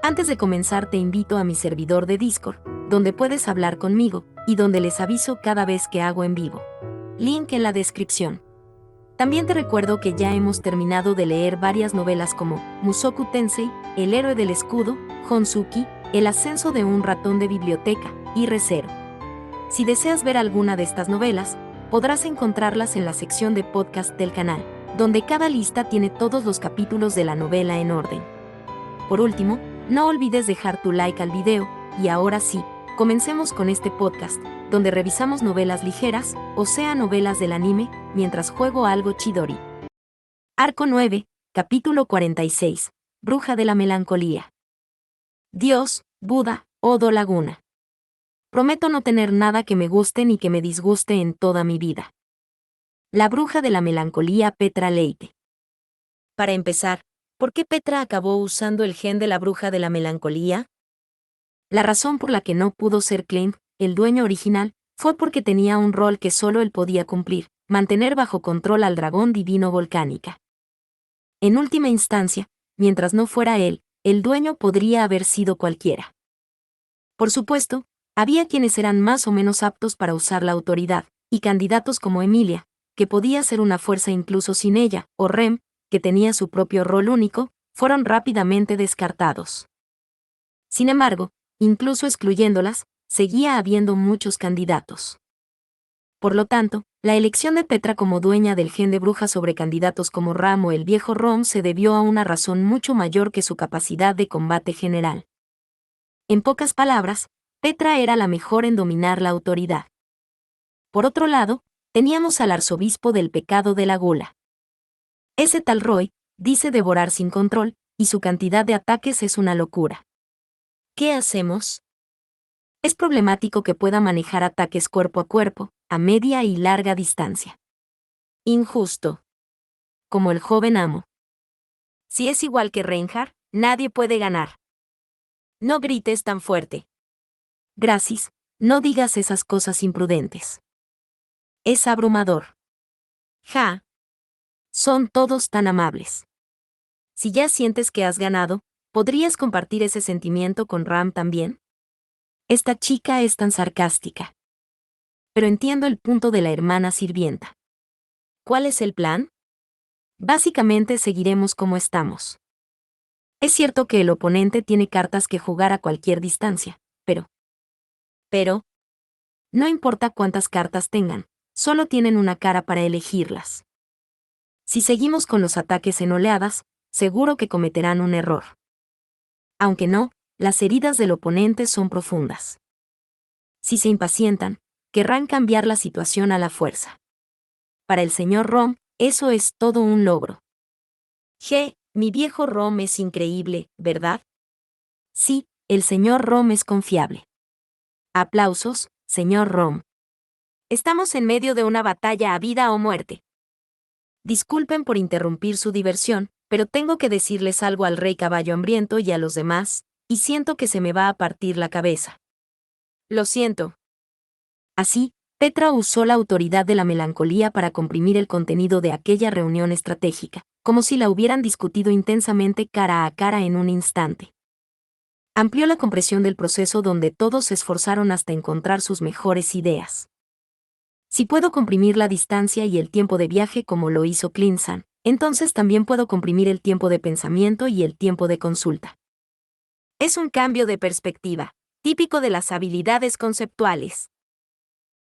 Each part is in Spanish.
Antes de comenzar te invito a mi servidor de Discord, donde puedes hablar conmigo, y donde les aviso cada vez que hago en vivo. Link en la descripción. También te recuerdo que ya hemos terminado de leer varias novelas como Mushoku Tensei, El héroe del escudo, Honsuki, El ascenso de un ratón de biblioteca, y Re:Zero. Si deseas ver alguna de estas novelas, podrás encontrarlas en la sección de podcast del canal, donde cada lista tiene todos los capítulos de la novela en orden. Por último, no olvides dejar tu like al video, y ahora sí, comencemos con este podcast, donde revisamos novelas ligeras, o sea novelas del anime, mientras juego algo Chidori. Arco 9, capítulo 46, Bruja de la Melancolía. Dios, Buda, Odo Laguna. Prometo no tener nada que me guste ni que me disguste en toda mi vida. La Bruja de la Melancolía, Petra Leite. Para empezar, ¿por qué Petra acabó usando el gen de la Bruja de la Melancolía? La razón por la que no pudo ser Clint, el dueño original, fue porque tenía un rol que solo él podía cumplir, mantener bajo control al dragón divino Volcánica. En última instancia, mientras no fuera él, el dueño podría haber sido cualquiera. Por supuesto, había quienes eran más o menos aptos para usar la autoridad, y candidatos como Emilia, que podía ser una fuerza incluso sin ella, o Rem, que tenía su propio rol único, fueron rápidamente descartados. Sin embargo, incluso excluyéndolas, seguía habiendo muchos candidatos. Por lo tanto, la elección de Petra como dueña del gen de bruja sobre candidatos como Ram o el viejo Rom se debió a una razón mucho mayor que su capacidad de combate general. En pocas palabras, Petra era la mejor en dominar la autoridad. Por otro lado, teníamos al arzobispo del pecado de la gula. Ese tal Roy dice devorar sin control, y su cantidad de ataques es una locura. ¿Qué hacemos? Es problemático que pueda manejar ataques cuerpo a cuerpo, a media y larga distancia. Injusto. Como el joven amo. Si es igual que Reinhardt, nadie puede ganar. No grites tan fuerte. Gracias, no digas esas cosas imprudentes. Es abrumador. Ja. Son todos tan amables. Si ya sientes que has ganado, ¿podrías compartir ese sentimiento con Ram también? Esta chica es tan sarcástica. Pero entiendo el punto de la hermana sirvienta. ¿Cuál es el plan? Básicamente seguiremos como estamos. Es cierto que el oponente tiene cartas que jugar a cualquier distancia, pero, no importa cuántas cartas tengan, solo tienen una cara para elegirlas. Si seguimos con los ataques en oleadas, seguro que cometerán un error. Aunque no, las heridas del oponente son profundas. Si se impacientan, querrán cambiar la situación a la fuerza. Para el señor Rom, eso es todo un logro. Mi viejo Rom es increíble, ¿verdad? Sí, el señor Rom es confiable. Aplausos, señor Rom. Estamos en medio de una batalla a vida o muerte. Disculpen por interrumpir su diversión, pero tengo que decirles algo al rey caballo hambriento y a los demás, y siento que se me va a partir la cabeza. Lo siento. Así, Petra usó la autoridad de la melancolía para comprimir el contenido de aquella reunión estratégica, como si la hubieran discutido intensamente cara a cara en un instante. Amplió la compresión del proceso donde todos se esforzaron hasta encontrar sus mejores ideas. Si puedo comprimir la distancia y el tiempo de viaje como lo hizo Clint-san, entonces también puedo comprimir el tiempo de pensamiento y el tiempo de consulta. Es un cambio de perspectiva, típico de las habilidades conceptuales.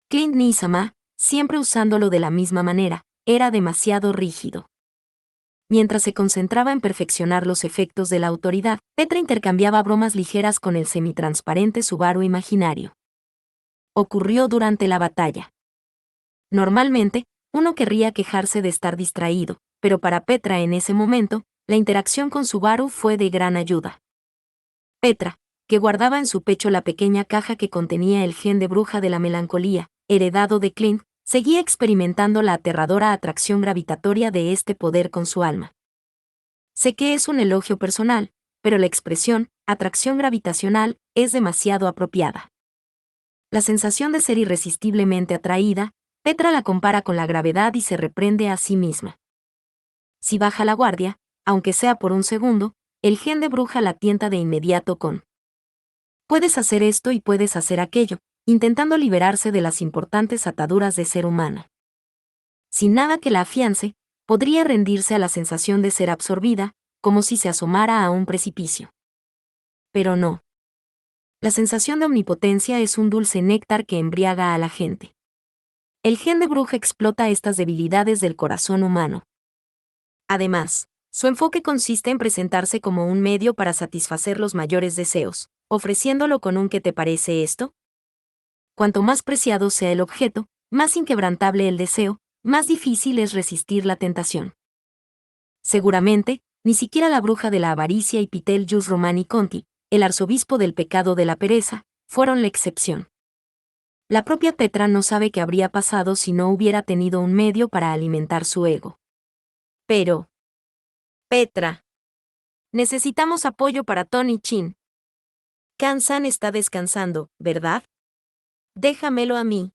Clint Nisama, siempre usándolo de la misma manera, era demasiado rígido. Mientras se concentraba en perfeccionar los efectos de la autoridad, Petra intercambiaba bromas ligeras con el semitransparente Subaru imaginario. Ocurrió durante la batalla. Normalmente, uno querría quejarse de estar distraído, pero para Petra en ese momento, la interacción con Subaru fue de gran ayuda. Petra, que guardaba en su pecho la pequeña caja que contenía el gen de bruja de la melancolía, heredado de Clint, seguía experimentando la aterradora atracción gravitatoria de este poder con su alma. Sé que es un elogio personal, pero la expresión, atracción gravitacional, es demasiado apropiada. La sensación de ser irresistiblemente atraída, Petra la compara con la gravedad y se reprende a sí misma. Si baja la guardia, aunque sea por un segundo, el gen de bruja la tienta de inmediato con: puedes hacer esto y puedes hacer aquello, intentando liberarse de las importantes ataduras de ser humana. Sin nada que la afiance, podría rendirse a la sensación de ser absorbida, como si se asomara a un precipicio. Pero no. La sensación de omnipotencia es un dulce néctar que embriaga a la gente. El gen de bruja explota estas debilidades del corazón humano. Además, su enfoque consiste en presentarse como un medio para satisfacer los mayores deseos, ofreciéndolo con un ¿qué te parece esto? Cuanto más preciado sea el objeto, más inquebrantable el deseo, más difícil es resistir la tentación. Seguramente, ni siquiera la bruja de la avaricia y Pitel Jus Romani Conti, el arzobispo del pecado de la pereza, fueron la excepción. La propia Petra no sabe qué habría pasado si no hubiera tenido un medio para alimentar su ego. Pero, Petra, necesitamos apoyo para Tony Chin. Kansan está descansando, ¿verdad? Déjamelo a mí.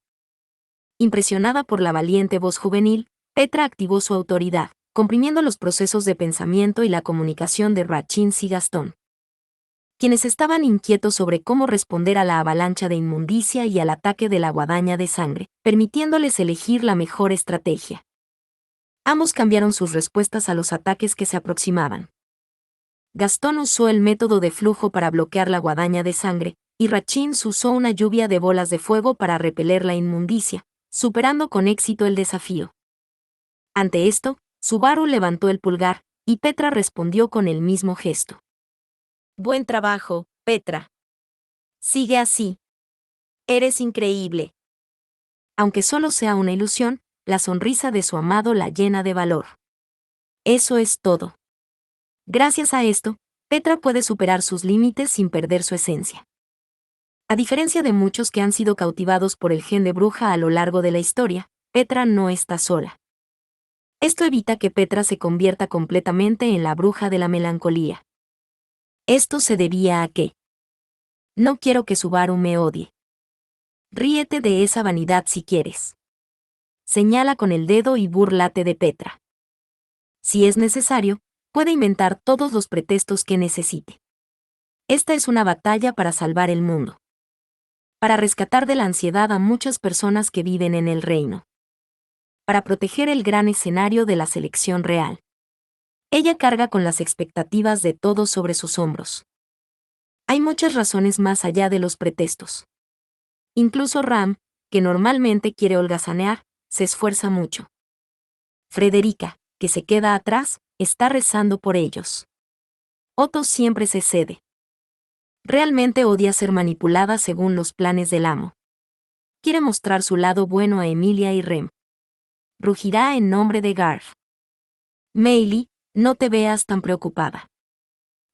Impresionada por la valiente voz juvenil, Petra activó su autoridad, comprimiendo los procesos de pensamiento y la comunicación de Rachins y Gastón, quienes estaban inquietos sobre cómo responder a la avalancha de inmundicia y al ataque de la guadaña de sangre, permitiéndoles elegir la mejor estrategia. Ambos cambiaron sus respuestas a los ataques que se aproximaban. Gastón usó el método de flujo para bloquear la guadaña de sangre, y Rachins usó una lluvia de bolas de fuego para repeler la inmundicia, superando con éxito el desafío. Ante esto, Subaru levantó el pulgar, y Petra respondió con el mismo gesto. Buen trabajo, Petra. Sigue así. Eres increíble. Aunque solo sea una ilusión, la sonrisa de su amado la llena de valor. Eso es todo. Gracias a esto, Petra puede superar sus límites sin perder su esencia. A diferencia de muchos que han sido cautivados por el gen de bruja a lo largo de la historia, Petra no está sola. Esto evita que Petra se convierta completamente en la bruja de la melancolía. Esto se debía a que: no quiero que Subaru me odie. Ríete de esa vanidad si quieres. Señala con el dedo y búrlate de Petra. Si es necesario, puede inventar todos los pretextos que necesite. Esta es una batalla para salvar el mundo. Para rescatar de la ansiedad a muchas personas que viven en el reino. Para proteger el gran escenario de la selección real. Ella carga con las expectativas de todos sobre sus hombros. Hay muchas razones más allá de los pretextos. Incluso Ram, que normalmente quiere holgazanear, se esfuerza mucho. Frederica, que se queda atrás, está rezando por ellos. Otto siempre se cede. Realmente odia ser manipulada según los planes del amo. Quiere mostrar su lado bueno a Emilia y Rem. Rugirá en nombre de Garth. Meili, no te veas tan preocupada.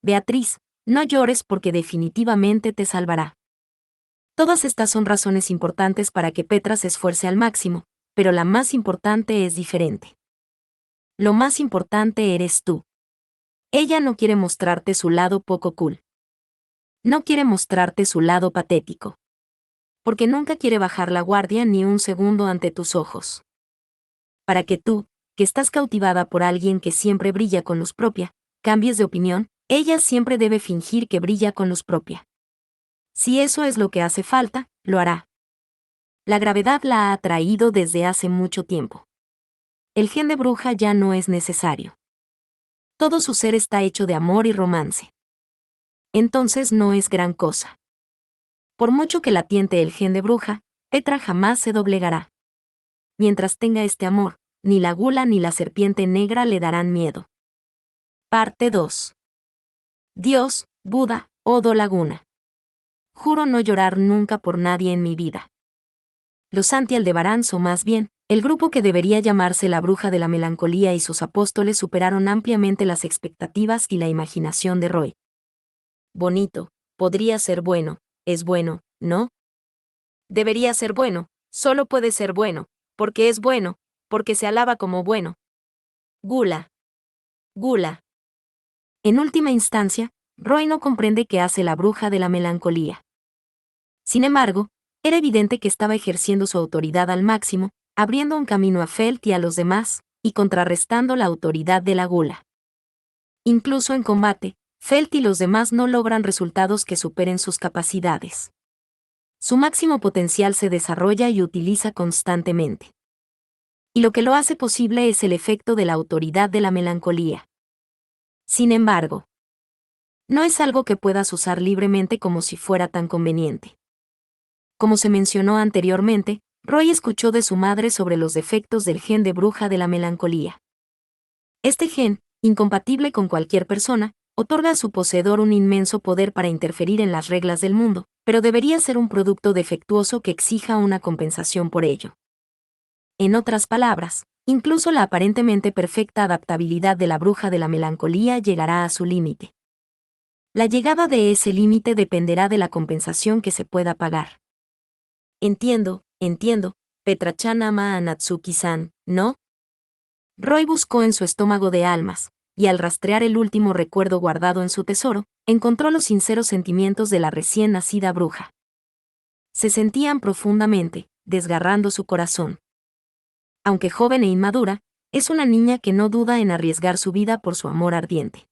Beatriz, no llores porque definitivamente te salvará. Todas estas son razones importantes para que Petra se esfuerce al máximo, pero la más importante es diferente. Lo más importante eres tú. Ella no quiere mostrarte su lado poco cool. No quiere mostrarte su lado patético. Porque nunca quiere bajar la guardia ni un segundo ante tus ojos. Para que tú, que estás cautivada por alguien que siempre brilla con luz propia, cambies de opinión, ella siempre debe fingir que brilla con luz propia. Si eso es lo que hace falta, lo hará. La gravedad la ha atraído desde hace mucho tiempo. El gen de bruja ya no es necesario. Todo su ser está hecho de amor y romance. Entonces no es gran cosa. Por mucho que la tiente el gen de bruja, Petra jamás se doblegará. Mientras tenga este amor, ni la gula ni la serpiente negra le darán miedo. Parte 2. Dios, Buda, Odo Laguna. Juro no llorar nunca por nadie en mi vida. Los Santi Aldebarán, o más bien, el grupo que debería llamarse la Bruja de la Melancolía y sus apóstoles superaron ampliamente las expectativas y la imaginación de Roy. Bonito, podría ser bueno, es bueno, ¿no? Debería ser bueno, solo puede ser bueno, porque es bueno, porque se alaba como bueno. Gula. Gula. En última instancia, Roy no comprende qué hace la Bruja de la Melancolía. Sin embargo, era evidente que estaba ejerciendo su autoridad al máximo, abriendo un camino a Felt y a los demás, y contrarrestando la autoridad de la gula. Incluso en combate, Felt y los demás no logran resultados que superen sus capacidades. Su máximo potencial se desarrolla y utiliza constantemente. Y lo que lo hace posible es el efecto de la autoridad de la melancolía. Sin embargo, no es algo que puedas usar libremente como si fuera tan conveniente. Como se mencionó anteriormente, Roy escuchó de su madre sobre los defectos del gen de bruja de la melancolía. Este gen, incompatible con cualquier persona, otorga a su poseedor un inmenso poder para interferir en las reglas del mundo, pero debería ser un producto defectuoso que exija una compensación por ello. En otras palabras, incluso la aparentemente perfecta adaptabilidad de la bruja de la melancolía llegará a su límite. La llegada de ese límite dependerá de la compensación que se pueda pagar. Entiendo, Petra-chan ama a Natsuki-san, ¿no? Roy buscó en su estómago de almas, y al rastrear el último recuerdo guardado en su tesoro, encontró los sinceros sentimientos de la recién nacida bruja. Se sentían profundamente, desgarrando su corazón. Aunque joven e inmadura, es una niña que no duda en arriesgar su vida por su amor ardiente.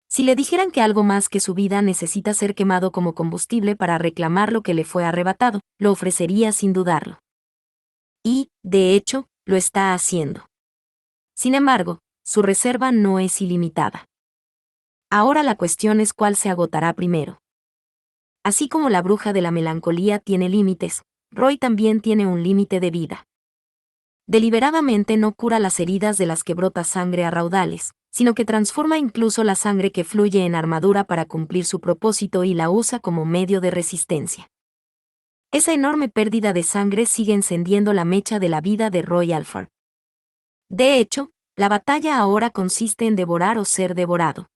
Si le dijeran que algo más que su vida necesita ser quemado como combustible para reclamar lo que le fue arrebatado, lo ofrecería sin dudarlo. Y, de hecho, lo está haciendo. Sin embargo, su reserva no es ilimitada. Ahora la cuestión es cuál se agotará primero. Así como la bruja de la melancolía tiene límites, Roy también tiene un límite de vida. Deliberadamente no cura las heridas de las que brota sangre a raudales, sino que transforma incluso la sangre que fluye en armadura para cumplir su propósito y la usa como medio de resistencia. Esa enorme pérdida de sangre sigue encendiendo la mecha de la vida de Roy Alford. De hecho, la batalla ahora consiste en devorar o ser devorado.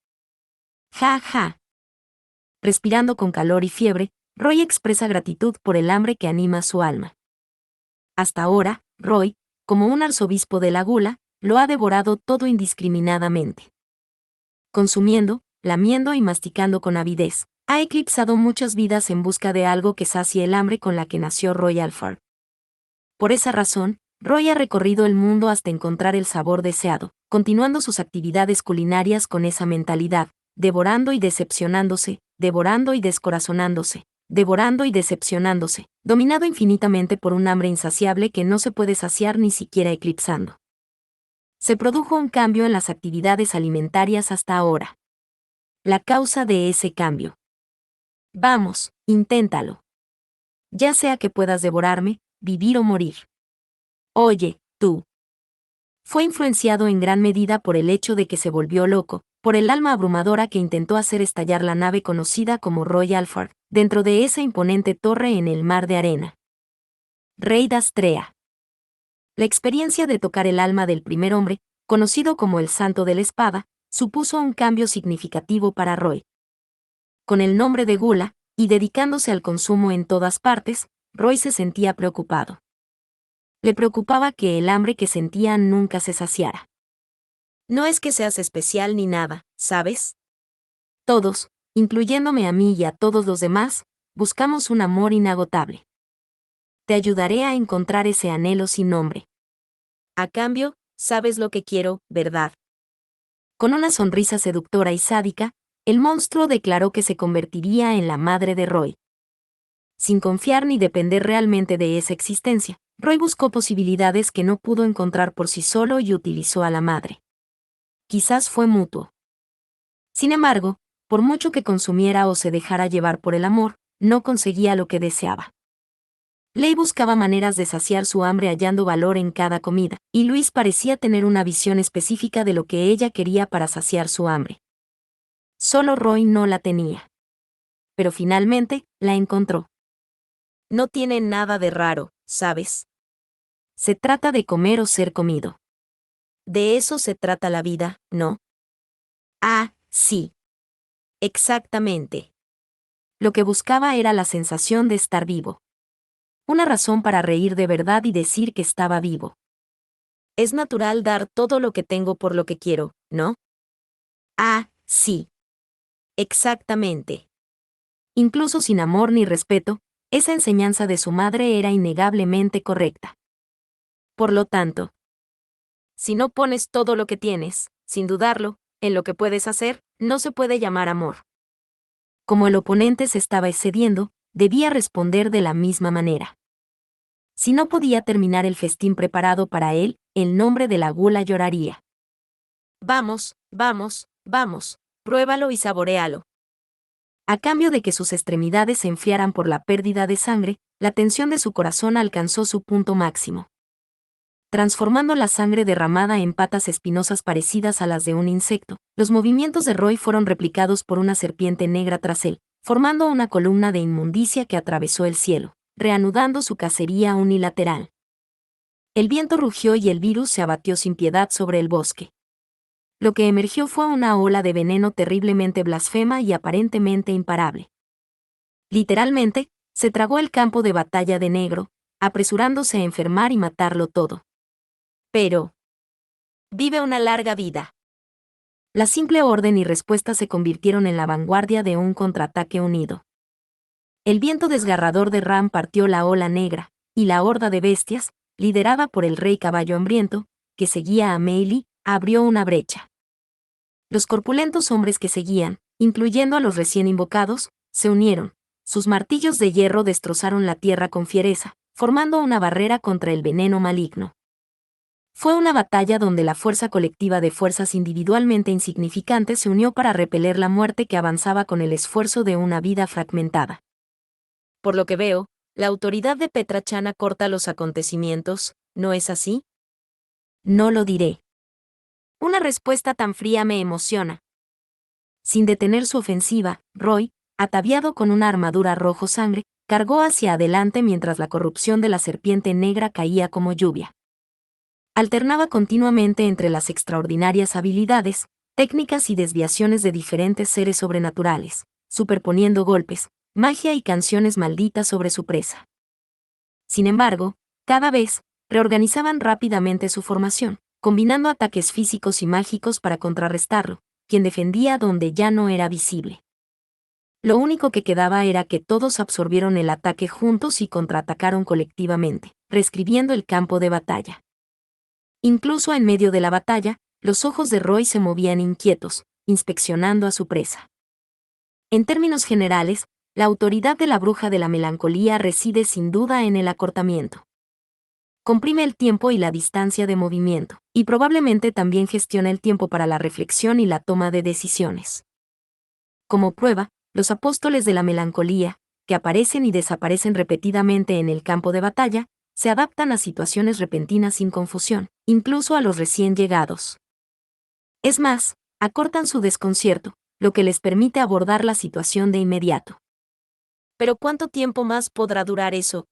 Ja, ja. Respirando con calor y fiebre, Roy expresa gratitud por el hambre que anima su alma. Hasta ahora, Roy, como un arzobispo de la gula, lo ha devorado todo indiscriminadamente. Consumiendo, lamiendo y masticando con avidez, ha eclipsado muchas vidas en busca de algo que sacie el hambre con la que nació Roy Alford. Por esa razón, Roy ha recorrido el mundo hasta encontrar el sabor deseado, continuando sus actividades culinarias con esa mentalidad, devorando y decepcionándose, devorando y descorazonándose, devorando y decepcionándose, dominado infinitamente por un hambre insaciable que no se puede saciar ni siquiera eclipsando. Se produjo un cambio en las actividades alimentarias hasta ahora. La causa de ese cambio. Vamos, inténtalo. Ya sea que puedas devorarme, vivir o morir. Oye, tú. Fue influenciado en gran medida por el hecho de que se volvió loco, por el alma abrumadora que intentó hacer estallar la nave conocida como Roy Alford, dentro de esa imponente torre en el mar de arena. Rey Dastrea. La experiencia de tocar el alma del primer hombre, conocido como el Santo de la Espada, supuso un cambio significativo para Roy. Con el nombre de Gula, y dedicándose al consumo en todas partes, Roy se sentía preocupado. Le preocupaba que el hambre que sentía nunca se saciara. No es que seas especial ni nada, ¿sabes? Todos, incluyéndome a mí y a todos los demás, buscamos un amor inagotable. Te ayudaré a encontrar ese anhelo sin nombre. A cambio, sabes lo que quiero, ¿verdad? Con una sonrisa seductora y sádica, el monstruo declaró que se convertiría en la madre de Roy. Sin confiar ni depender realmente de esa existencia, Roy buscó posibilidades que no pudo encontrar por sí solo y utilizó a la madre. Quizás fue mutuo. Sin embargo, por mucho que consumiera o se dejara llevar por el amor, no conseguía lo que deseaba. Ley buscaba maneras de saciar su hambre hallando valor en cada comida, y Luis parecía tener una visión específica de lo que ella quería para saciar su hambre. Solo Roy no la tenía. Pero finalmente, la encontró. No tiene nada de raro, ¿sabes? Se trata de comer o ser comido. De eso se trata la vida, ¿no? Ah, sí. Exactamente. Lo que buscaba era la sensación de estar vivo. Una razón para reír de verdad y decir que estaba vivo. Es natural dar todo lo que tengo por lo que quiero, ¿no? Ah, sí. Exactamente. Incluso sin amor ni respeto, esa enseñanza de su madre era innegablemente correcta. Por lo tanto, si no pones todo lo que tienes, sin dudarlo, en lo que puedes hacer, no se puede llamar amor. Como el oponente se estaba excediendo, debía responder de la misma manera. Si no podía terminar el festín preparado para él, el nombre de la gula lloraría. Vamos, vamos, vamos, pruébalo y saboréalo. A cambio de que sus extremidades se enfriaran por la pérdida de sangre, la tensión de su corazón alcanzó su punto máximo. Transformando la sangre derramada en patas espinosas parecidas a las de un insecto, los movimientos de Roy fueron replicados por una serpiente negra tras él, formando una columna de inmundicia que atravesó el cielo, reanudando su cacería unilateral. El viento rugió y el virus se abatió sin piedad sobre el bosque. Lo que emergió fue una ola de veneno terriblemente blasfema y aparentemente imparable. Literalmente, se tragó el campo de batalla de negro, apresurándose a enfermar y matarlo todo. Pero vive una larga vida. La simple orden y respuesta se convirtieron en la vanguardia de un contraataque unido. El viento desgarrador de Ram partió la ola negra, y la horda de bestias, liderada por el rey caballo hambriento, que seguía a Meili, abrió una brecha. Los corpulentos hombres que seguían, incluyendo a los recién invocados, se unieron. Sus martillos de hierro destrozaron la tierra con fiereza, formando una barrera contra el veneno maligno. Fue una batalla donde la fuerza colectiva de fuerzas individualmente insignificantes se unió para repeler la muerte que avanzaba con el esfuerzo de una vida fragmentada. Por lo que veo, la autoridad de Petrachana corta los acontecimientos, ¿no es así? No lo diré. Una respuesta tan fría me emociona. Sin detener su ofensiva, Roy, ataviado con una armadura rojo sangre, cargó hacia adelante mientras la corrupción de la serpiente negra caía como lluvia. Alternaba continuamente entre las extraordinarias habilidades, técnicas y desviaciones de diferentes seres sobrenaturales, superponiendo golpes, magia y canciones malditas sobre su presa. Sin embargo, cada vez, reorganizaban rápidamente su formación, combinando ataques físicos y mágicos para contrarrestarlo, quien defendía donde ya no era visible. Lo único que quedaba era que todos absorbieron el ataque juntos y contraatacaron colectivamente, reescribiendo el campo de batalla. Incluso en medio de la batalla, los ojos de Roy se movían inquietos, inspeccionando a su presa. En términos generales, la autoridad de la bruja de la melancolía reside sin duda en el acortamiento. Comprime el tiempo y la distancia de movimiento, y probablemente también gestiona el tiempo para la reflexión y la toma de decisiones. Como prueba, los apóstoles de la melancolía, que aparecen y desaparecen repetidamente en el campo de batalla, se adaptan a situaciones repentinas sin confusión, incluso a los recién llegados. Es más, acortan su desconcierto, lo que les permite abordar la situación de inmediato. Pero ¿cuánto tiempo más podrá durar eso,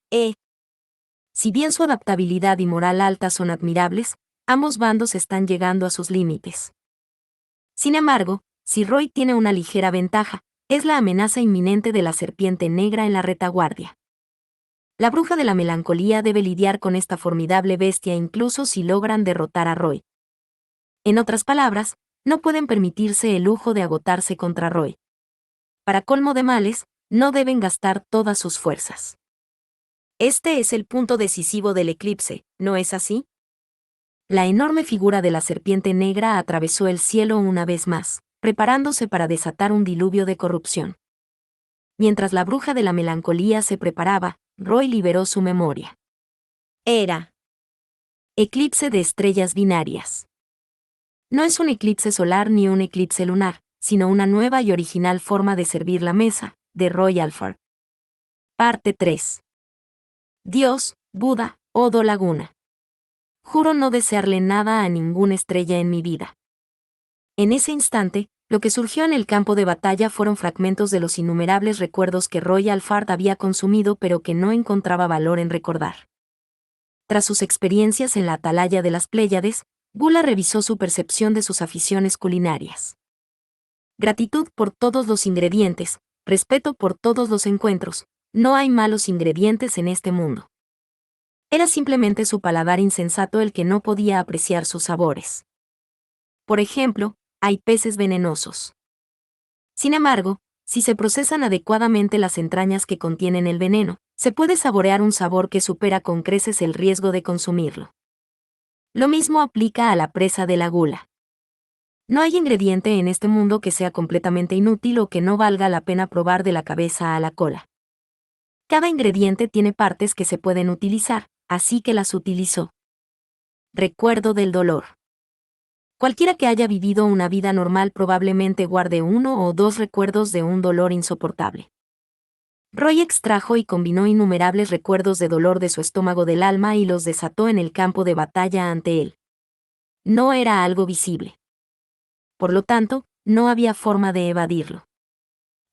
Si bien su adaptabilidad y moral alta son admirables, ambos bandos están llegando a sus límites. Sin embargo, si Roy tiene una ligera ventaja, es la amenaza inminente de la serpiente negra en la retaguardia. La bruja de la melancolía debe lidiar con esta formidable bestia incluso si logran derrotar a Roy. En otras palabras, no pueden permitirse el lujo de agotarse contra Roy. Para colmo de males, no deben gastar todas sus fuerzas. Este es el punto decisivo del eclipse, ¿no es así? La enorme figura de la serpiente negra atravesó el cielo una vez más, preparándose para desatar un diluvio de corrupción. Mientras la bruja de la melancolía se preparaba, Roy liberó su memoria. Era eclipse de estrellas binarias. No es un eclipse solar ni un eclipse lunar, sino una nueva y original forma de servir la mesa, de Roy Alford. Parte 3. Dios, Buda, Odo Laguna. Juro no desearle nada a ninguna estrella en mi vida. En ese instante, lo que surgió en el campo de batalla fueron fragmentos de los innumerables recuerdos que Roy Alford había consumido pero que no encontraba valor en recordar. Tras sus experiencias en la atalaya de las Pléyades, Gula revisó su percepción de sus aficiones culinarias. Gratitud por todos los ingredientes, respeto por todos los encuentros, no hay malos ingredientes en este mundo. Era simplemente su paladar insensato el que no podía apreciar sus sabores. Por ejemplo, hay peces venenosos. Sin embargo, si se procesan adecuadamente las entrañas que contienen el veneno, se puede saborear un sabor que supera con creces el riesgo de consumirlo. Lo mismo aplica a la presa de la gula. No hay ingrediente en este mundo que sea completamente inútil o que no valga la pena probar de la cabeza a la cola. Cada ingrediente tiene partes que se pueden utilizar, así que las utilizó. Recuerdo del dolor. Cualquiera que haya vivido una vida normal probablemente guarde uno o dos recuerdos de un dolor insoportable. Roy extrajo y combinó innumerables recuerdos de dolor de su estómago del alma y los desató en el campo de batalla ante él. No era algo visible. Por lo tanto, no había forma de evadirlo.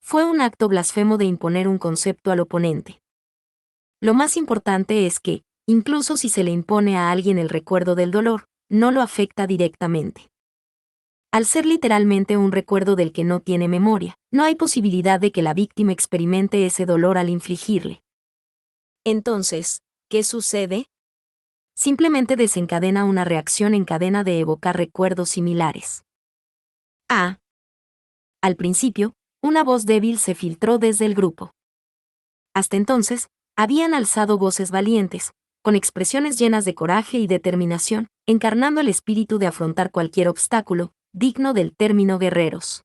Fue un acto blasfemo de imponer un concepto al oponente. Lo más importante es que, incluso si se le impone a alguien el recuerdo del dolor, no lo afecta directamente. Al ser literalmente un recuerdo del que no tiene memoria, no hay posibilidad de que la víctima experimente ese dolor al infligirle. Entonces, ¿qué sucede? Simplemente desencadena una reacción en cadena de evocar recuerdos similares. Al principio, una voz débil se filtró desde el grupo. Hasta entonces, habían alzado voces valientes, con expresiones llenas de coraje y determinación, encarnando el espíritu de afrontar cualquier obstáculo, digno del término guerreros.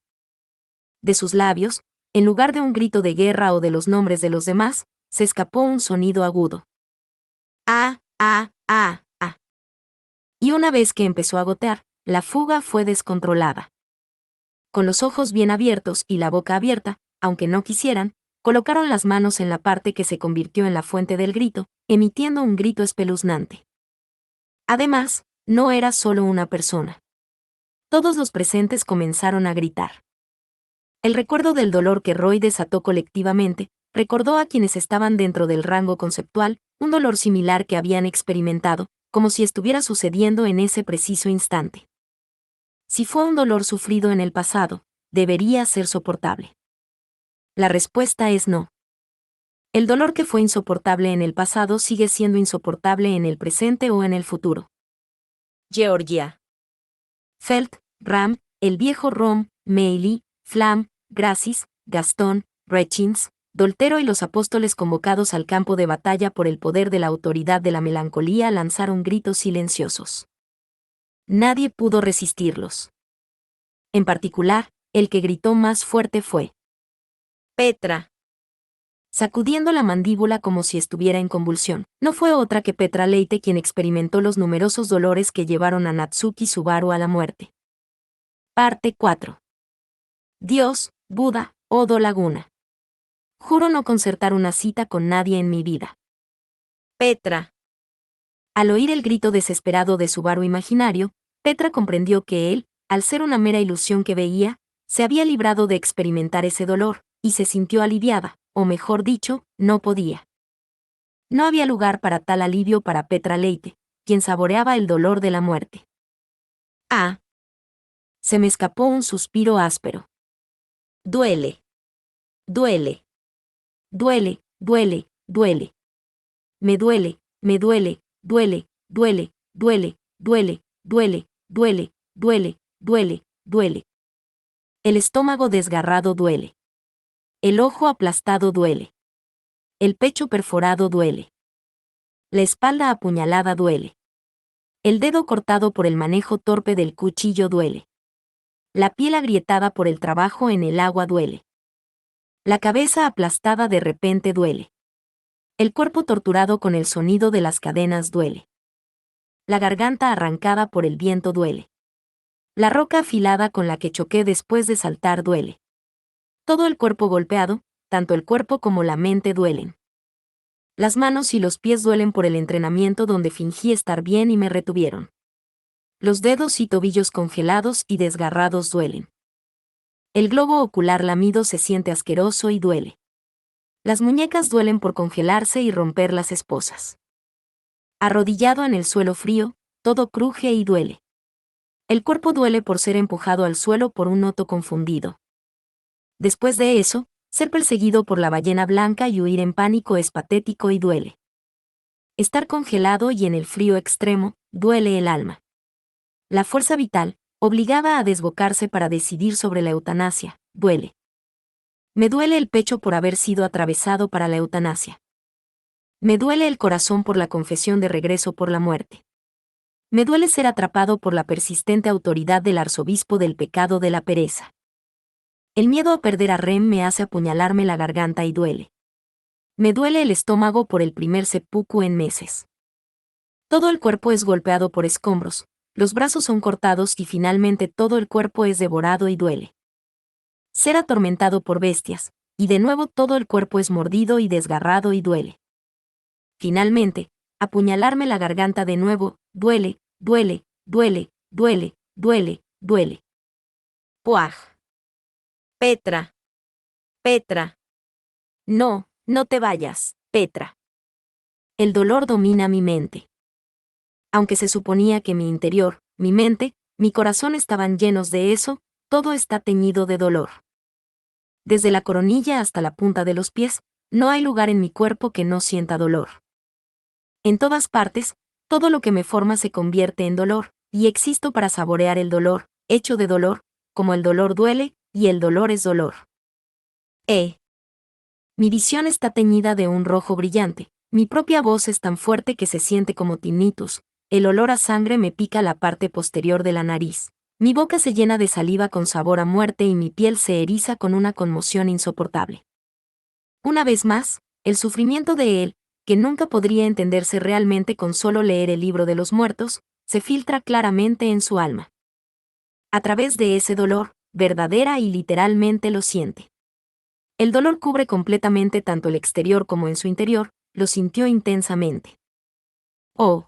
De sus labios, en lugar de un grito de guerra o de los nombres de los demás, se escapó un sonido agudo. Ah, ah, ah, ah. Y una vez que empezó a gotear, la fuga fue descontrolada. Con los ojos bien abiertos y la boca abierta, aunque no quisieran, colocaron las manos en la parte que se convirtió en la fuente del grito, emitiendo un grito espeluznante. Además, no era solo una persona. Todos los presentes comenzaron a gritar. El recuerdo del dolor que Roy desató colectivamente, recordó a quienes estaban dentro del rango conceptual, un dolor similar que habían experimentado, como si estuviera sucediendo en ese preciso instante. Si fue un dolor sufrido en el pasado, debería ser soportable. La respuesta es no. El dolor que fue insoportable en el pasado sigue siendo insoportable en el presente o en el futuro. Georgia. Felt, Ram, el viejo Rom, Meili, Flam, Gracis, Gastón, Rechins, Doltero y los apóstoles convocados al campo de batalla por el poder de la autoridad de la melancolía lanzaron gritos silenciosos. Nadie pudo resistirlos. En particular, el que gritó más fuerte fue Petra. Sacudiendo la mandíbula como si estuviera en convulsión, no fue otra que Petra Leite quien experimentó los numerosos dolores que llevaron a Natsuki Subaru a la muerte. Parte 4. Dios, Buda, Odo Laguna. Juro no concertar una cita con nadie en mi vida. Petra. Al oír el grito desesperado de Subaru imaginario, Petra comprendió que él, al ser una mera ilusión que veía, se había librado de experimentar ese dolor, y se sintió aliviada, o mejor dicho, no podía. No había lugar para tal alivio para Petra Leite, quien saboreaba el dolor de la muerte. Se me escapó un suspiro áspero. Duele. Duele. Duele, duele, duele. Me duele, duele, duele, duele, duele, duele, duele, duele, duele, duele. El estómago desgarrado duele. El ojo aplastado duele. El pecho perforado duele. La espalda apuñalada duele. El dedo cortado por el manejo torpe del cuchillo duele. La piel agrietada por el trabajo en el agua duele. La cabeza aplastada de repente duele. El cuerpo torturado con el sonido de las cadenas duele. La garganta arrancada por el viento duele. La roca afilada con la que choqué después de saltar duele. Todo el cuerpo golpeado, tanto el cuerpo como la mente duelen. Las manos y los pies duelen por el entrenamiento donde fingí estar bien y me retuvieron. Los dedos y tobillos congelados y desgarrados duelen. El globo ocular lamido se siente asqueroso y duele. Las muñecas duelen por congelarse y romper las esposas. Arrodillado en el suelo frío, todo cruje y duele. El cuerpo duele por ser empujado al suelo por un noto confundido. Después de eso, ser perseguido por la ballena blanca y huir en pánico es patético y duele. Estar congelado y en el frío extremo, duele el alma. La fuerza vital, obligada a desbocarse para decidir sobre la eutanasia, duele. Me duele el pecho por haber sido atravesado para la eutanasia. Me duele el corazón por la confesión de regreso por la muerte. Me duele ser atrapado por la persistente autoridad del arzobispo del pecado de la pereza. El miedo a perder a Rem me hace apuñalarme la garganta y duele. Me duele el estómago por el primer seppuku en meses. Todo el cuerpo es golpeado por escombros, los brazos son cortados y finalmente todo el cuerpo es devorado y duele. Ser atormentado por bestias, y de nuevo todo el cuerpo es mordido y desgarrado y duele. Finalmente, apuñalarme la garganta de nuevo, duele, duele, duele, duele, duele, duele. ¡Puaj! Petra. Petra. No, no te vayas, Petra. El dolor domina mi mente. Aunque se suponía que mi interior, mi mente, mi corazón estaban llenos de eso, todo está teñido de dolor. Desde la coronilla hasta la punta de los pies, no hay lugar en mi cuerpo que no sienta dolor. En todas partes, todo lo que me forma se convierte en dolor, y existo para saborear el dolor, hecho de dolor, como el dolor duele, y el dolor es dolor. Mi visión está teñida de un rojo brillante, mi propia voz es tan fuerte que se siente como tinnitus, el olor a sangre me pica la parte posterior de la nariz, mi boca se llena de saliva con sabor a muerte y mi piel se eriza con una conmoción insoportable. Una vez más, el sufrimiento de él, que nunca podría entenderse realmente con solo leer el libro de los muertos, se filtra claramente en su alma. A través de ese dolor, verdadera y literalmente lo siente. El dolor cubre completamente tanto el exterior como en su interior, lo sintió intensamente. Oh.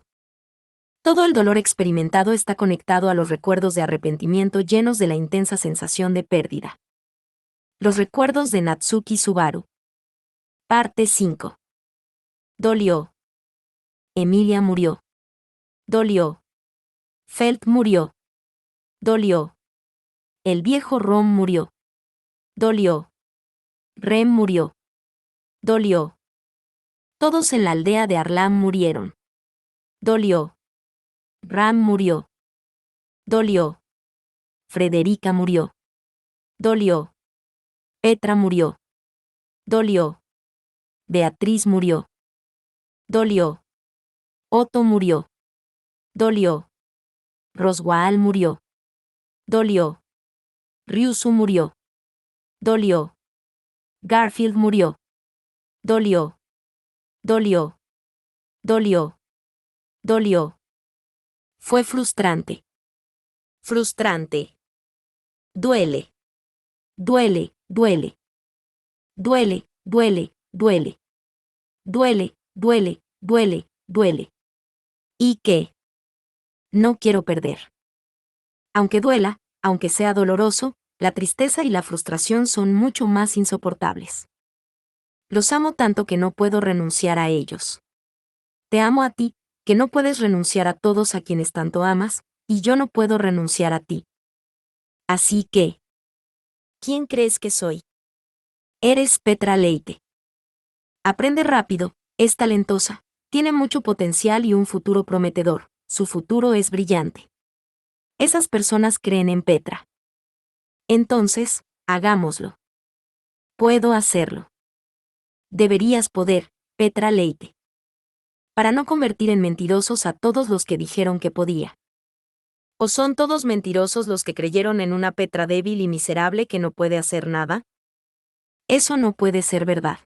Todo el dolor experimentado está conectado a los recuerdos de arrepentimiento llenos de la intensa sensación de pérdida. Los recuerdos de Natsuki Subaru. Parte 5. Dolió. Emilia murió. Dolió. Felt murió. Dolió. El viejo Rom murió. Dolió. Rem murió. Dolió. Todos en la aldea de Arlam murieron. Dolió. Ram murió. Dolió. Frederica murió. Dolió. Petra murió. Dolió. Beatriz murió. Dolió. Otto murió. Dolió. Roswaal murió. Dolió. Ryusu murió. Dolió. Garfield murió. Dolió. Dolió. Dolió. Dolió. Fue frustrante. Frustrante. Duele. Duele, duele. Duele, duele, duele. Duele, duele, duele, duele. ¿Y qué? No quiero perder. Aunque duela, aunque sea doloroso, la tristeza y la frustración son mucho más insoportables. Los amo tanto que no puedo renunciar a ellos. Te amo a ti, que no puedes renunciar a todos a quienes tanto amas, y yo no puedo renunciar a ti. Así que, ¿quién crees que soy? Eres Petra Leite. Aprende rápido, es talentosa, tiene mucho potencial y un futuro prometedor, su futuro es brillante. Esas personas creen en Petra. Entonces, hagámoslo. Puedo hacerlo. Deberías poder, Petra Leite. Para no convertir en mentirosos a todos los que dijeron que podía. ¿O son todos mentirosos los que creyeron en una Petra débil y miserable que no puede hacer nada? Eso no puede ser verdad.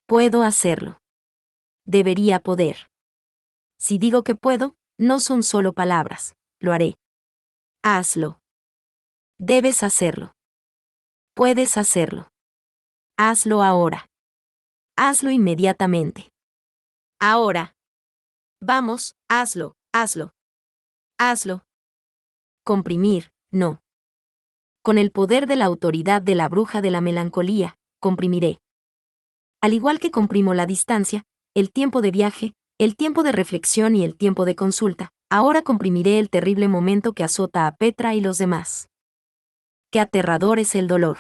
Puedo hacerlo. Debería poder. Si digo que puedo, no son solo palabras, lo haré. Hazlo. Debes hacerlo. Puedes hacerlo. Hazlo ahora. Hazlo inmediatamente. Ahora. Vamos, hazlo, hazlo. Hazlo. Comprimir, no. Con el poder de la autoridad de la bruja de la melancolía, comprimiré. Al igual que comprimo la distancia, el tiempo de viaje, el tiempo de reflexión y el tiempo de consulta, ahora comprimiré el terrible momento que azota a Petra y los demás. Qué aterrador es el dolor.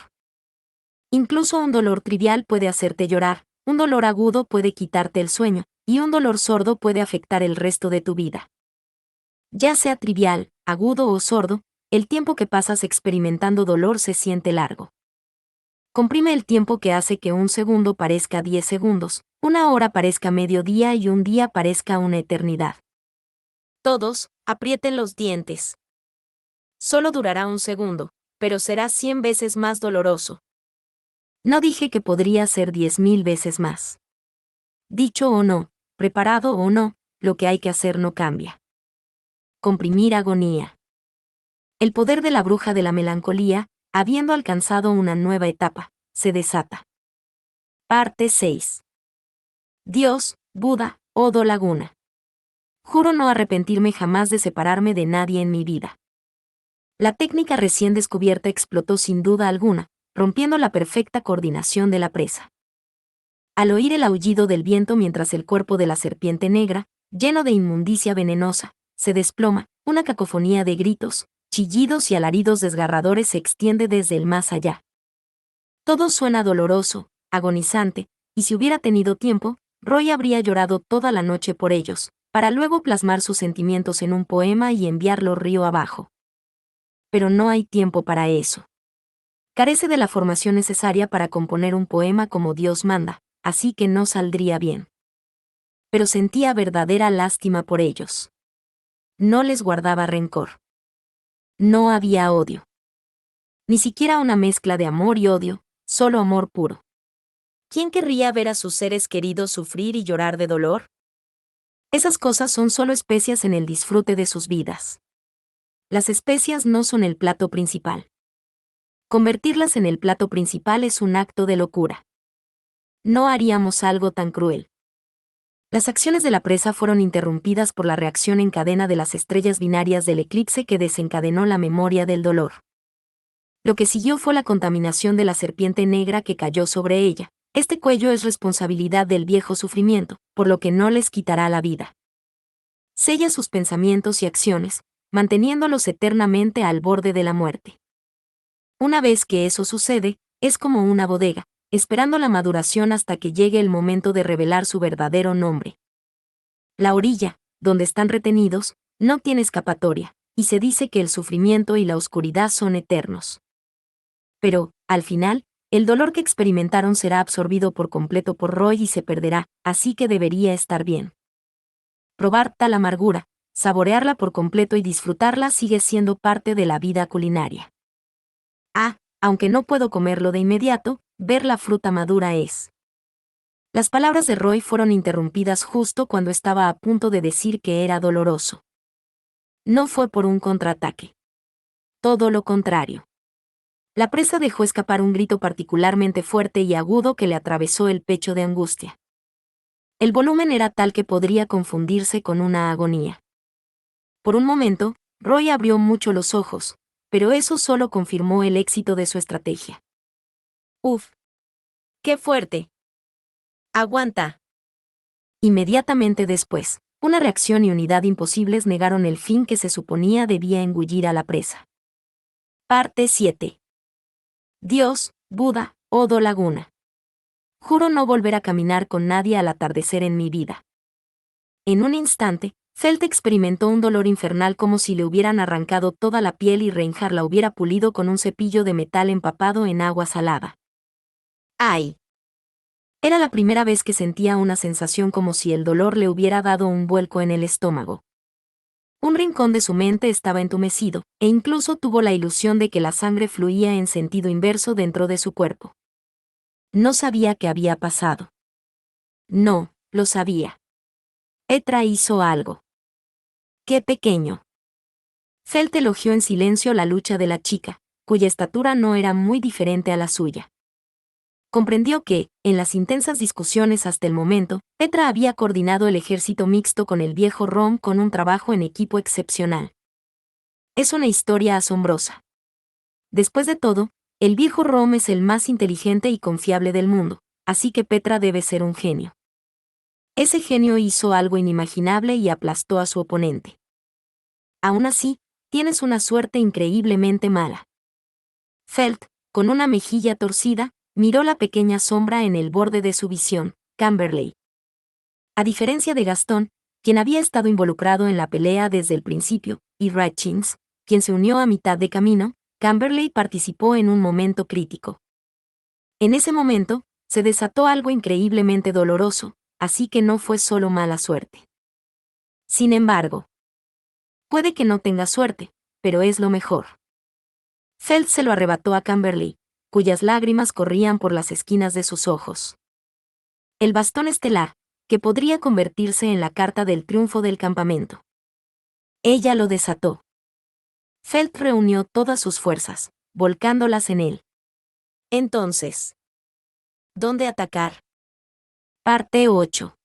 Incluso un dolor trivial puede hacerte llorar, un dolor agudo puede quitarte el sueño, y un dolor sordo puede afectar el resto de tu vida. Ya sea trivial, agudo o sordo, el tiempo que pasas experimentando dolor se siente largo. Comprime el tiempo que hace que un segundo parezca 10 segundos, una hora parezca medio día y un día parezca una eternidad. Todos, aprieten los dientes. Solo durará un segundo, pero será 100 veces más doloroso. No dije que podría ser 10.000 veces más. Dicho o no, preparado o no, lo que hay que hacer no cambia. Comprimir agonía. El poder de la bruja de la melancolía, habiendo alcanzado una nueva etapa, se desata. Parte 6. Dios, Buda, Odo Laguna. Juro no arrepentirme jamás de separarme de nadie en mi vida. La técnica recién descubierta explotó sin duda alguna, rompiendo la perfecta coordinación de la presa. Al oír el aullido del viento mientras el cuerpo de la serpiente negra, lleno de inmundicia venenosa, se desploma, una cacofonía de gritos, chillidos y alaridos desgarradores se extiende desde el más allá. Todo suena doloroso, agonizante, y si hubiera tenido tiempo, Roy habría llorado toda la noche por ellos, para luego plasmar sus sentimientos en un poema y enviarlo río abajo. Pero no hay tiempo para eso. Carece de la formación necesaria para componer un poema como Dios manda, así que no saldría bien. Pero sentía verdadera lástima por ellos. No les guardaba rencor. No había odio. Ni siquiera una mezcla de amor y odio, solo amor puro. ¿Quién querría ver a sus seres queridos sufrir y llorar de dolor? Esas cosas son solo especias en el disfrute de sus vidas. Las especias no son el plato principal. Convertirlas en el plato principal es un acto de locura. No haríamos algo tan cruel. Las acciones de la presa fueron interrumpidas por la reacción en cadena de las estrellas binarias del eclipse que desencadenó la memoria del dolor. Lo que siguió fue la contaminación de la serpiente negra que cayó sobre ella. Este cuello es responsabilidad del viejo sufrimiento, por lo que no les quitará la vida. Sella sus pensamientos y acciones, manteniéndolos eternamente al borde de la muerte. Una vez que eso sucede, es como una bodega, esperando la maduración hasta que llegue el momento de revelar su verdadero nombre. La orilla, donde están retenidos, no tiene escapatoria, y se dice que el sufrimiento y la oscuridad son eternos. Pero, al final, el dolor que experimentaron será absorbido por completo por Roy y se perderá, así que debería estar bien. Probar tal amargura, saborearla por completo y disfrutarla sigue siendo parte de la vida culinaria. Aunque no puedo comerlo de inmediato, ver la fruta madura es. Las palabras de Roy fueron interrumpidas justo cuando estaba a punto de decir que era doloroso. No fue por un contraataque. Todo lo contrario. La presa dejó escapar un grito particularmente fuerte y agudo que le atravesó el pecho de angustia. El volumen era tal que podría confundirse con una agonía. Por un momento, Roy abrió mucho los ojos, pero eso solo confirmó el éxito de su estrategia. ¡Uf! ¡Qué fuerte! ¡Aguanta! Inmediatamente después, una reacción y unidad imposibles negaron el fin que se suponía debía engullir a la presa. Parte 7. Dios, Buda, Odo Laguna. Juro no volver a caminar con nadie al atardecer en mi vida. En un instante, Felt experimentó un dolor infernal como si le hubieran arrancado toda la piel y Reinhard la hubiera pulido con un cepillo de metal empapado en agua salada. ¡Ay! Era la primera vez que sentía una sensación como si el dolor le hubiera dado un vuelco en el estómago. Un rincón de su mente estaba entumecido, e incluso tuvo la ilusión de que la sangre fluía en sentido inverso dentro de su cuerpo. No sabía qué había pasado. No, lo sabía. Petra hizo algo. ¡Qué pequeño! Felt elogió en silencio la lucha de la chica, cuya estatura no era muy diferente a la suya. Comprendió que, en las intensas discusiones hasta el momento, Petra había coordinado el ejército mixto con el viejo Rom con un trabajo en equipo excepcional. Es una historia asombrosa. Después de todo, el viejo Rom es el más inteligente y confiable del mundo, así que Petra debe ser un genio. Ese genio hizo algo inimaginable y aplastó a su oponente. Aún así, tienes una suerte increíblemente mala. Felt, con una mejilla torcida, miró la pequeña sombra en el borde de su visión, Camberley. A diferencia de Gastón, quien había estado involucrado en la pelea desde el principio, y Ratchings, quien se unió a mitad de camino, Camberley participó en un momento crítico. En ese momento, se desató algo increíblemente doloroso, así que no fue solo mala suerte. Sin embargo, Puede que no tenga suerte, pero es lo mejor. Felt se lo arrebató a Camberley, cuyas lágrimas corrían por las esquinas de sus ojos. El bastón estelar, que podría convertirse en la carta del triunfo del campamento. Ella lo desató. Felt reunió todas sus fuerzas, volcándolas en él. Entonces, ¿dónde atacar? Parte 8.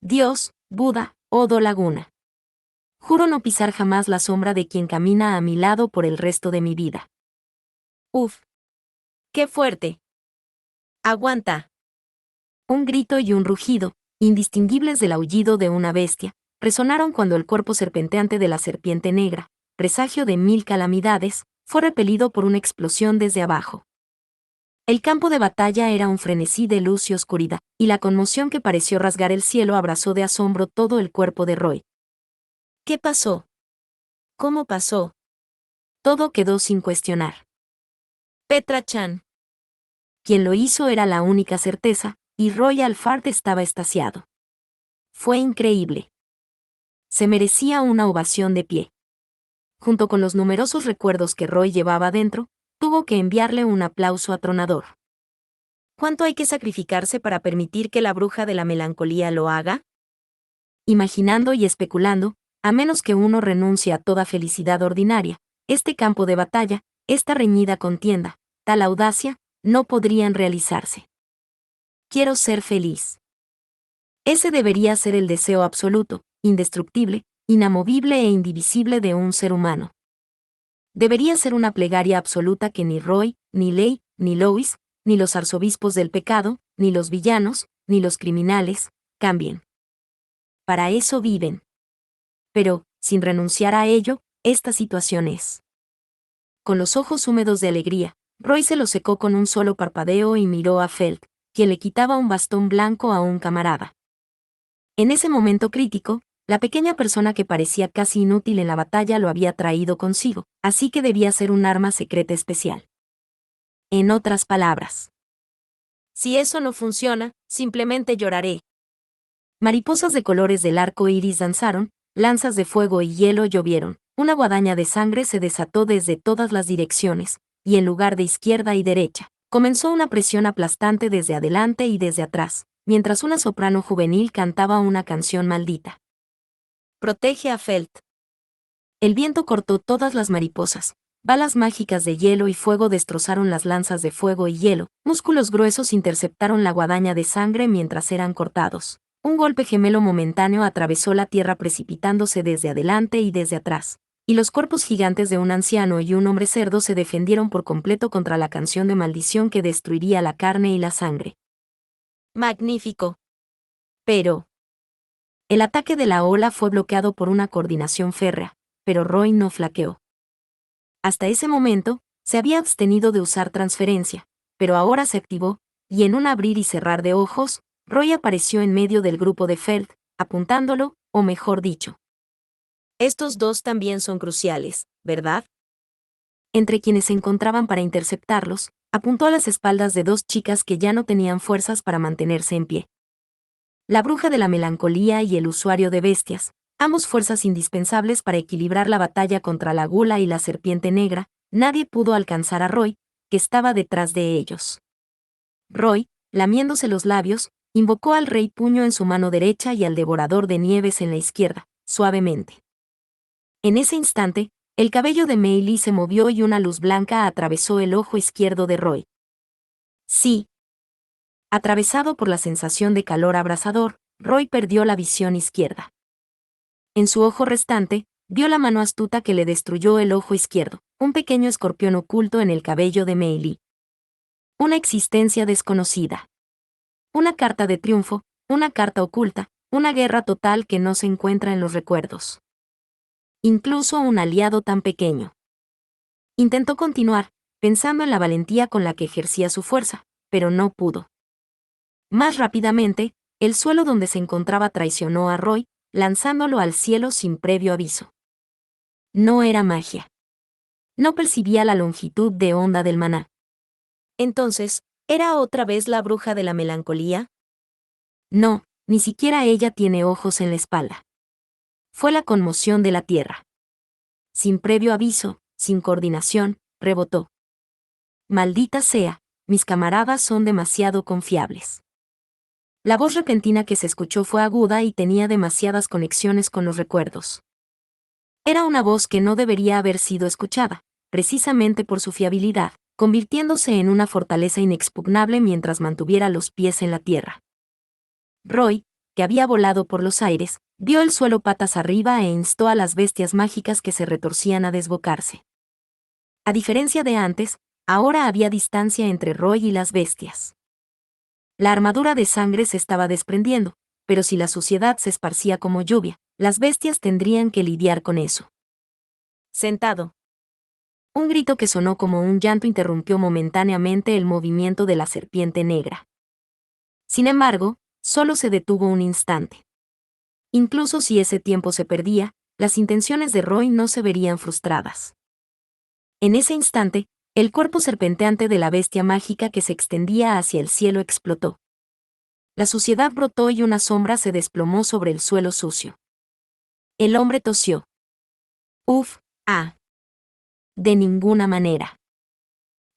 Dios, Buda, Odo Laguna. Juro no pisar jamás la sombra de quien camina a mi lado por el resto de mi vida. Uf. ¡Qué fuerte! Aguanta. Un grito y un rugido, indistinguibles del aullido de una bestia, resonaron cuando el cuerpo serpenteante de la serpiente negra, presagio de 1000 calamidades, fue repelido por una explosión desde abajo. El campo de batalla era un frenesí de luz y oscuridad, y la conmoción que pareció rasgar el cielo abrazó de asombro todo el cuerpo de Roy. ¿Qué pasó? ¿Cómo pasó? Todo quedó sin cuestionar. Petra Chan. Quien lo hizo era la única certeza, y Roy Alfard estaba extasiado. Fue increíble. Se merecía una ovación de pie. Junto con los numerosos recuerdos que Roy llevaba dentro, tuvo que enviarle un aplauso atronador. ¿Cuánto hay que sacrificarse para permitir que la bruja de la melancolía lo haga? Imaginando y especulando, a menos que uno renuncie a toda felicidad ordinaria, este campo de batalla, esta reñida contienda, tal audacia, no podrían realizarse. Quiero ser feliz. Ese debería ser el deseo absoluto, indestructible, inamovible e indivisible de un ser humano. Debería ser una plegaria absoluta que ni Roy, ni Leigh, ni Lois, ni los arzobispos del pecado, ni los villanos, ni los criminales, cambien. Para eso viven. Pero, sin renunciar a ello, esta situación es. Con los ojos húmedos de alegría, Roy se los secó con un solo parpadeo y miró a Felt, quien le quitaba un bastón blanco a un camarada. En ese momento crítico, la pequeña persona que parecía casi inútil en la batalla lo había traído consigo, así que debía ser un arma secreta especial. En otras palabras, si eso no funciona, simplemente lloraré. Mariposas de colores del arco iris danzaron, lanzas de fuego y hielo llovieron, una guadaña de sangre se desató desde todas las direcciones, y en lugar de izquierda y derecha, comenzó una presión aplastante desde adelante y desde atrás, mientras una soprano juvenil cantaba una canción maldita. Protege a Felt. El viento cortó todas las mariposas. Balas mágicas de hielo y fuego destrozaron las lanzas de fuego y hielo, músculos gruesos interceptaron la guadaña de sangre mientras eran cortados. Un golpe gemelo momentáneo atravesó la tierra precipitándose desde adelante y desde atrás, y los cuerpos gigantes de un anciano y un hombre cerdo se defendieron por completo contra la canción de maldición que destruiría la carne y la sangre. Magnífico. Pero el ataque de la ola fue bloqueado por una coordinación férrea, pero Roy no flaqueó. Hasta ese momento, se había abstenido de usar transferencia, pero ahora se activó, y en un abrir y cerrar de ojos, Roy apareció en medio del grupo de Felt, apuntándolo, o mejor dicho. Estos dos también son cruciales, ¿verdad? Entre quienes se encontraban para interceptarlos, apuntó a las espaldas de dos chicas que ya no tenían fuerzas para mantenerse en pie. La bruja de la melancolía y el usuario de bestias, ambos fuerzas indispensables para equilibrar la batalla contra la gula y la serpiente negra, nadie pudo alcanzar a Roy, que estaba detrás de ellos. Roy, lamiéndose los labios, invocó al rey puño en su mano derecha y al devorador de nieves en la izquierda, suavemente. En ese instante, el cabello de Mei Li se movió y una luz blanca atravesó el ojo izquierdo de Roy. Sí. Atravesado por la sensación de calor abrasador, Roy perdió la visión izquierda. En su ojo restante, vio la mano astuta que le destruyó el ojo izquierdo, un pequeño escorpión oculto en el cabello de Mei Li. Una existencia desconocida. Una carta de triunfo, una carta oculta, una guerra total que no se encuentra en los recuerdos. Incluso un aliado tan pequeño. Intentó continuar, pensando en la valentía con la que ejercía su fuerza, pero no pudo. Más rápidamente, el suelo donde se encontraba traicionó a Roy, lanzándolo al cielo sin previo aviso. No era magia. No percibía la longitud de onda del maná. Entonces, ¿era otra vez la bruja de la melancolía? No, ni siquiera ella tiene ojos en la espalda. Fue la conmoción de la tierra. sin previo aviso, sin coordinación, rebotó. Maldita sea, mis camaradas son demasiado confiables. La voz repentina que se escuchó fue aguda y tenía demasiadas conexiones con los recuerdos. Era una voz que no debería haber sido escuchada, precisamente por su fiabilidad, convirtiéndose en una fortaleza inexpugnable mientras mantuviera los pies en la tierra. Roy, que había volado por los aires, vio el suelo patas arriba e instó a las bestias mágicas que se retorcían a desbocarse. A diferencia de antes, ahora había distancia entre Roy y las bestias. La armadura de sangre se estaba desprendiendo, pero si la suciedad se esparcía como lluvia, las bestias tendrían que lidiar con eso. Sentado. Un grito que sonó como un llanto interrumpió momentáneamente el movimiento de la serpiente negra. Sin embargo, solo se detuvo un instante. Incluso si ese tiempo se perdía, las intenciones de Roy no se verían frustradas. En ese instante, el cuerpo serpenteante de la bestia mágica que se extendía hacia el cielo explotó. La suciedad brotó y una sombra se desplomó sobre el suelo sucio. El hombre tosió. Uf, de ninguna manera.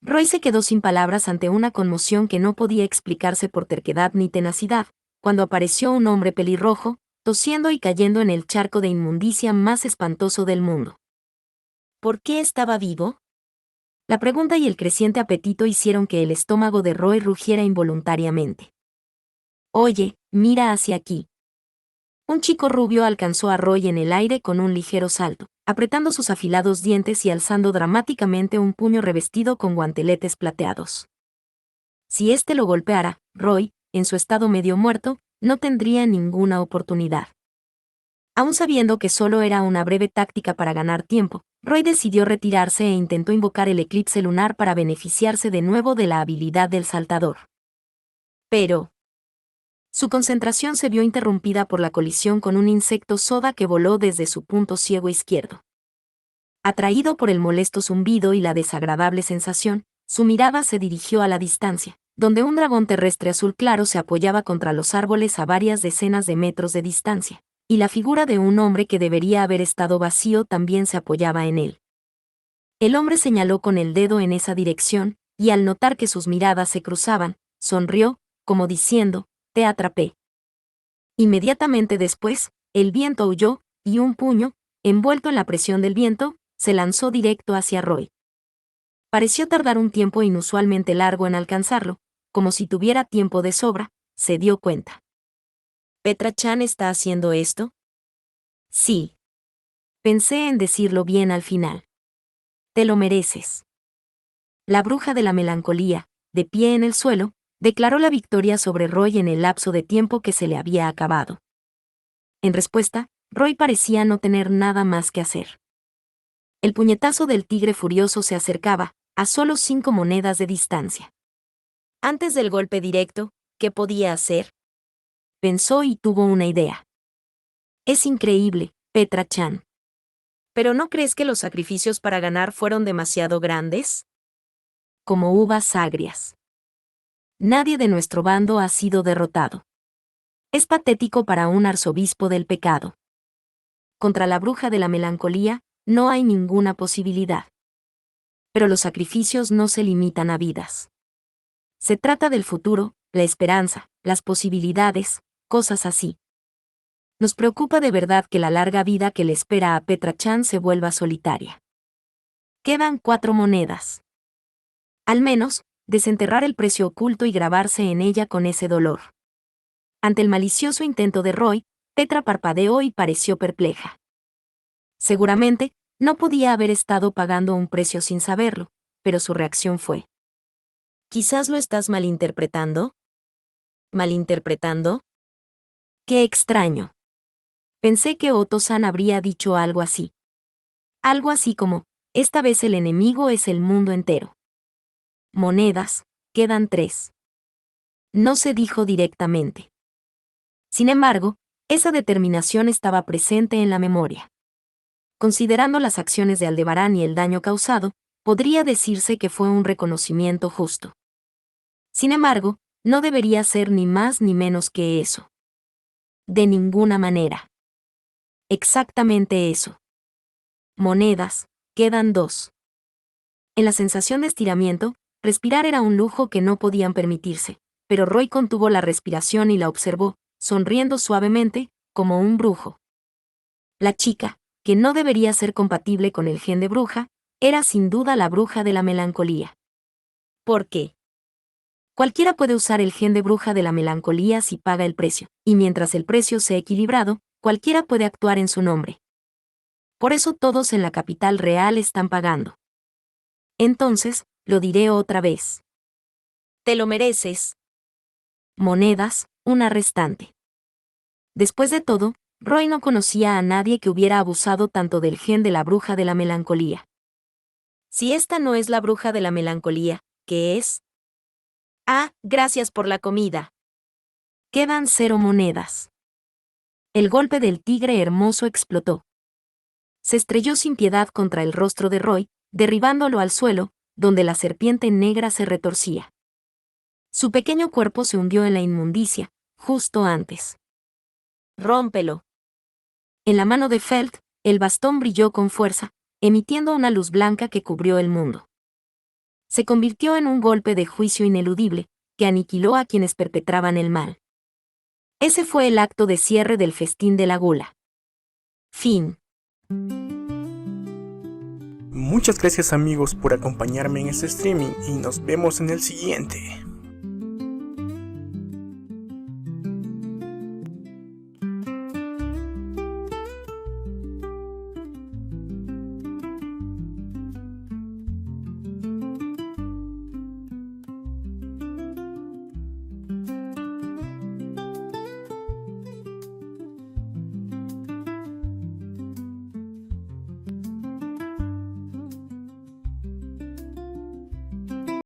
Roy se quedó sin palabras ante una conmoción que no podía explicarse por terquedad ni tenacidad, cuando apareció un hombre pelirrojo, tosiendo y cayendo en el charco de inmundicia más espantoso del mundo. ¿Por qué estaba vivo? La pregunta y el creciente apetito hicieron que el estómago de Roy rugiera involuntariamente. Oye, mira hacia aquí. Un chico rubio alcanzó a Roy en el aire con un ligero salto, apretando sus afilados dientes y alzando dramáticamente un puño revestido con guanteletes plateados. Si éste lo golpeara, Roy, en su estado medio muerto, no tendría ninguna oportunidad. Aun sabiendo que solo era una breve táctica para ganar tiempo, Roy decidió retirarse e intentó invocar el eclipse lunar para beneficiarse de nuevo de la habilidad del saltador. Pero su concentración se vio interrumpida por la colisión con un insecto soda que voló desde su punto ciego izquierdo. Atraído por el molesto zumbido y la desagradable sensación, su mirada se dirigió a la distancia, donde un dragón terrestre azul claro se apoyaba contra los árboles a varias decenas de metros de distancia, y la figura de un hombre que debería haber estado vacío también se apoyaba en él. El hombre señaló con el dedo en esa dirección, y al notar que sus miradas se cruzaban, sonrió, como diciendo, «Te atrapé». Inmediatamente después, el viento aulló, y un puño, envuelto en la presión del viento, se lanzó directo hacia Roy. Pareció tardar un tiempo inusualmente largo en alcanzarlo, como si tuviera tiempo de sobra, se dio cuenta. ¿Petra-chan está haciendo esto? Sí. Pensé en decirlo bien al final. Te lo mereces. La bruja de la melancolía, de pie en el suelo, declaró la victoria sobre Roy en el lapso de tiempo que se le había acabado. En respuesta, Roy parecía no tener nada más que hacer. El puñetazo del tigre furioso se acercaba, a solo 5 monedas de distancia. Antes del golpe directo, ¿qué podía hacer? Pensó y tuvo una idea. Es increíble, Petra-chan. ¿Pero no crees que los sacrificios para ganar fueron demasiado grandes? Como uvas agrias. Nadie de nuestro bando ha sido derrotado. Es patético para un arzobispo del pecado. Contra la bruja de la melancolía, no hay ninguna posibilidad. Pero los sacrificios no se limitan a vidas. Se trata del futuro, la esperanza, las posibilidades, cosas así. Nos preocupa de verdad que la larga vida que le espera a Petra-chan se vuelva solitaria. Quedan 4 monedas. Al menos, desenterrar el precio oculto y grabarse en ella con ese dolor. Ante el malicioso intento de Roy, Petra parpadeó y pareció perpleja. Seguramente, no podía haber estado pagando un precio sin saberlo, pero su reacción fue: ¿quizás lo estás malinterpretando? ¿Malinterpretando? ¡Qué extraño! Pensé que Otto-san habría dicho algo así. Algo así como, esta vez el enemigo es el mundo entero. Monedas, quedan 3. No se dijo directamente. Sin embargo, esa determinación estaba presente en la memoria. Considerando las acciones de Aldebarán y el daño causado, podría decirse que fue un reconocimiento justo. Sin embargo, no debería ser ni más ni menos que eso. De ninguna manera. Exactamente eso. monedas, quedan 2. En la sensación de estiramiento, respirar era un lujo que no podían permitirse, pero Roy contuvo la respiración y la observó, sonriendo suavemente, como un brujo. La chica, que no debería ser compatible con el gen de bruja, era sin duda la bruja de la melancolía. ¿Por qué? Cualquiera puede usar el gen de bruja de la melancolía si paga el precio, y mientras el precio sea equilibrado, cualquiera puede actuar en su nombre. Por eso todos en la capital real están pagando. Entonces, lo diré otra vez. Te lo mereces. Monedas, una restante. Después de todo, Roy no conocía a nadie que hubiera abusado tanto del gen de la bruja de la melancolía. Si esta no es la bruja de la melancolía, ¿qué es? Ah, gracias por la comida. Quedan 0 monedas. El golpe del tigre hermoso explotó. Se estrelló sin piedad contra el rostro de Roy, derribándolo al suelo, donde la serpiente negra se retorcía. Su pequeño cuerpo se hundió en la inmundicia, justo antes. Rómpelo. En la mano de Felt, el bastón brilló con fuerza, emitiendo una luz blanca que cubrió el mundo. Se convirtió en un golpe de juicio ineludible, que aniquiló a quienes perpetraban el mal. Ese fue el acto de cierre del festín de la gula. Fin. Muchas gracias amigos por acompañarme en este streaming y nos vemos en el siguiente.